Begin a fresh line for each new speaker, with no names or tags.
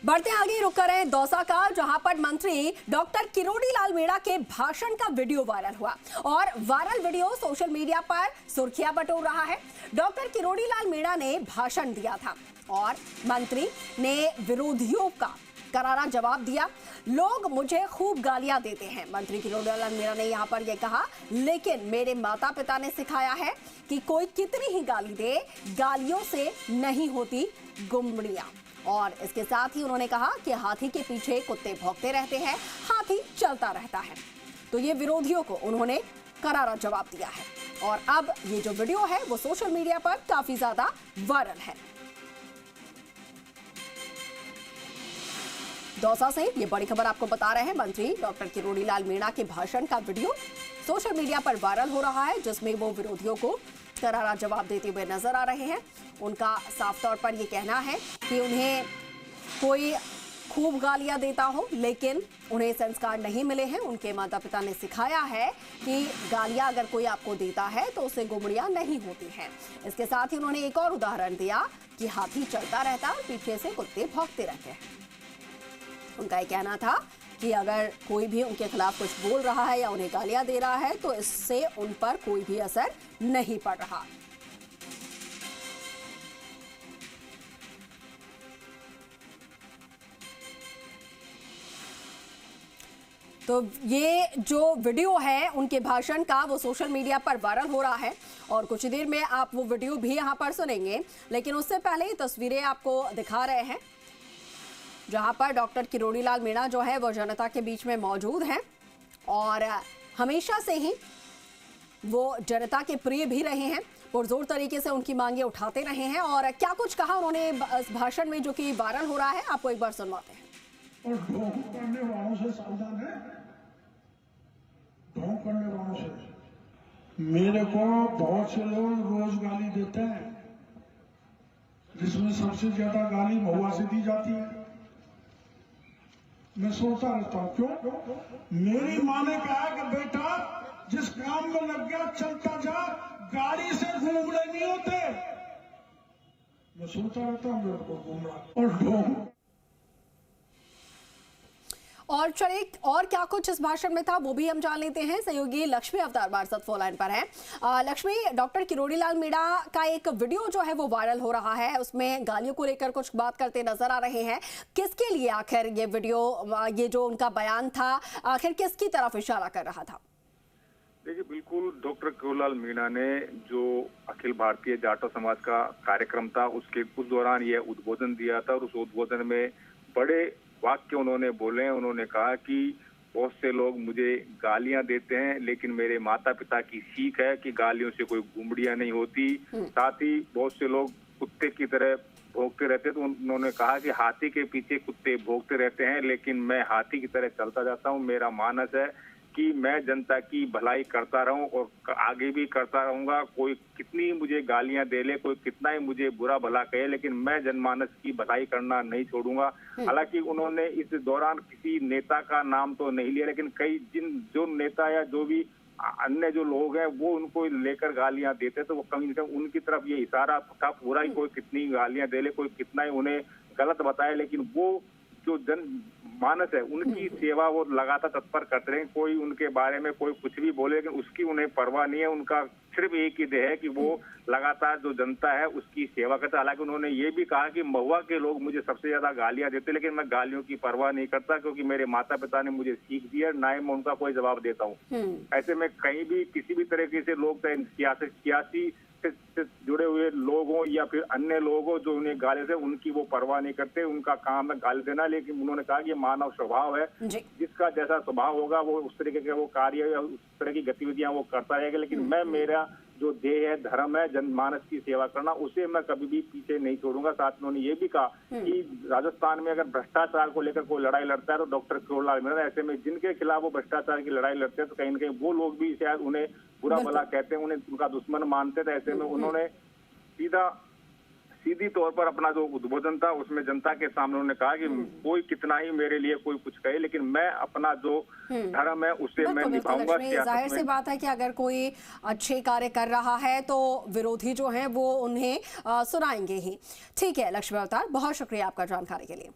बढ़ते आगे, रुक कर रहे दौसा का, जहां पर मंत्री डॉक्टर किरोड़ी लाल मीणा के भाषण का वीडियो वायरल हुआ और वायरल वीडियो सोशल मीडिया पर सुर्खियां बटोर रहा है। डॉक्टर किरोड़ी लाल मीणा ने भाषण दिया था और मंत्री ने विरोधियों का करारा जवाब दिया। लोग मुझे खूब गालियां देते हैं, मंत्री किरोड़ी लाल मीणा ने यहां पर यह कहा, लेकिन मेरे माता पिता ने सिखाया है कि कोई कितनी ही गाली दे, गालियों से नहीं होती गुमड़ियां। और इसके साथ ही उन्होंने कहा कि हाथी के पीछे कुत्ते भौंकते रहते हैं, हाथी चलता रहता है। तो ये विरोधियों को उन्होंने करारा जवाब दिया है और अब ये जो वीडियो है वो सोशल मीडिया पर काफी ज्यादा वायरल है। दौसा से ये बड़ी खबर आपको बता रहे हैं, मंत्री डॉक्टर किरोड़ी लाल मीणा के भाषण का वीडियो सोशल मीडिया पर वायरल हो रहा है, जिसमें वो विरोधियों को करारा जवाब देते हुए नजर आ रहे हैं। उनका साफ तौर पर यह कहना है कि उन्हें कोई खूब गालियां देता हो, लेकिन उन्हें संस्कार नहीं मिले हैं। उनके माता पिता ने सिखाया है कि गालियां अगर कोई आपको देता है तो उससे गुमड़ियां नहीं होती हैं। इसके साथ ही उन्होंने एक और उदाहरण दिया कि हाथी चलता रहता है, पीछे से कुत्ते भौंकते रहते हैं। उनका यह कहना था कि अगर कोई भी उनके खिलाफ कुछ बोल रहा है या उन्हें गालियां दे रहा है तो इससे उन पर कोई भी असर नहीं पड़ रहा। तो ये जो वीडियो है उनके भाषण का वो सोशल मीडिया पर वायरल हो रहा है और कुछ देर में आप वो वीडियो भी यहां पर सुनेंगे, लेकिन उससे पहले ये तस्वीरें आपको दिखा रहे हैं जहां पर डॉक्टर किरोड़ी लाल मीणा जो है वो जनता के बीच में मौजूद हैं और हमेशा से ही वो जनता के प्रिय भी रहे हैं, पुरजोर तरीके से उनकी मांगे उठाते रहे हैं। और क्या कुछ कहा उन्होंने इस भाषण में जो कि वायरल हो रहा है, आपको एक बार सुनवाते हैं।
और ढोंग करने वालों से सावधान है, ढोंग करने वालों से। मेरे को बहुत से लोग रोज गाली देते हैं, जिसमें सबसे ज्यादा गाली महुआ से दी जाती है। मैं सोचता रहता हूं क्यों। मेरी माँ ने कहा कि बेटा जिस काम में लग गया चलता जा, गाड़ी से घूमड़े नहीं होते। मैं सोचता रहता हूं मेरे को घूमड़ा और ढोंग।
और चलिए और क्या कुछ इस भाषण में था वो भी हम जान लेते हैं। सहयोगी लक्ष्मी अवतार हमारे साथ फोन लाइन पर है। लक्ष्मी, डॉक्टर किरोड़ी लाल मीणा का एक वीडियो जो है वो वायरल हो रहा है, उसमें गालियों को लेकर कुछ बात करते नजर आ रहे हैं। किसके लिए आखिर ये वीडियो, ये जो उनका बयान था, आखिर किसकी तरफ इशारा कर रहा था?
देखिए, बिल्कुल डॉक्टर किरोड़ी लाल मीणा ने जो अखिल भारतीय जाटो समाज का कार्यक्रम था उस दौरान यह उद्बोधन दिया था और उस उद्बोधन में बड़े वाक्य उन्होंने बोले। उन्होंने कहा कि बहुत से लोग मुझे गालियां देते हैं, लेकिन मेरे माता पिता की सीख है कि गालियों से कोई गुमड़ियां नहीं होती। साथ ही बहुत से लोग कुत्ते की तरह भौंकते रहते, तो उन्होंने कहा कि हाथी के पीछे कुत्ते भौंकते रहते हैं, लेकिन मैं हाथी की तरह चलता जाता हूं। मेरा मानस है कि मैं जनता की भलाई करता रहूं और आगे भी करता रहूंगा। कोई कितनी मुझे गालियां दे ले, कोई कितना ही मुझे बुरा भला कहे, लेकिन मैं जनमानस की भलाई करना नहीं छोड़ूंगा। हालांकि उन्होंने इस दौरान किसी नेता का नाम तो नहीं लिया, लेकिन कई जो नेता या जो भी अन्य जो लोग हैं वो उनको लेकर गालियां देते, तो वो कहीं ना कहीं उनकी तरफ ये इशारा था पूरा ही। कोई कितनी गालियां दे ले, कोई कितना ही उन्हें गलत बताए, लेकिन वो जो जन मानस है उनकी सेवा वो लगातार तत्पर करते रहे। कोई उनके बारे में कोई कुछ भी बोले, लेकिन उसकी उन्हें परवाह नहीं है। उनका सिर्फ एक ही ध्येय है कि वो लगातार जो जनता है उसकी सेवा करता है। हालांकि उन्होंने ये भी कहा कि महुआ के लोग मुझे सबसे ज्यादा गालियां देते, लेकिन मैं गालियों की परवाह नहीं करता, क्योंकि मेरे माता पिता ने मुझे सीख दी है, ना ही मैं उनका कोई जवाब देता हूँ। ऐसे में कहीं भी किसी भी तरीके से लोग सियासी से जुड़े हुए लोग हों या फिर अन्य लोग हो जो उन्हें गाली दे, उनकी वो परवाह नहीं करते। उनका काम है गाली देना, लेकिन उन्होंने कहा कि मानव स्वभाव है, जिसका जैसा स्वभाव होगा वो उस तरीके के वो कार्य या उस तरह की गतिविधियां वो करता रहेगा। लेकिन मैं, मेरा जो ध्येय है, धर्म है जनमानस की सेवा करना, उसे मैं कभी भी पीछे नहीं छोड़ूंगा। साथ में उन्होंने ये भी कहा कि राजस्थान में अगर भ्रष्टाचार को लेकर कोई लड़ाई लड़ता है तो डॉक्टर किरोड़ी लाल मीणा, ऐसे में जिनके खिलाफ वो भ्रष्टाचार की लड़ाई लड़ते हैं तो कहीं ना कहीं वो लोग भी शायद उन्हें बुरा भला कहते हैं, उन्हें उनका दुश्मन मानते थे। ऐसे में उन्होंने सीधी तौर पर अपना जो उद्बोधन था उसमें जनता के सामने उन्होंने कहा कि कोई कितना ही मेरे लिए कोई कुछ कहे, लेकिन मैं अपना जो धर्म है उसे मैं निभाऊंगा।
जाहिर सी बात है कि अगर कोई अच्छे कार्य कर रहा है तो विरोधी जो है वो उन्हें सुनाएंगे ही। ठीक है लक्ष्मी अवतार, बहुत शुक्रिया आपका जानकारी के लिए।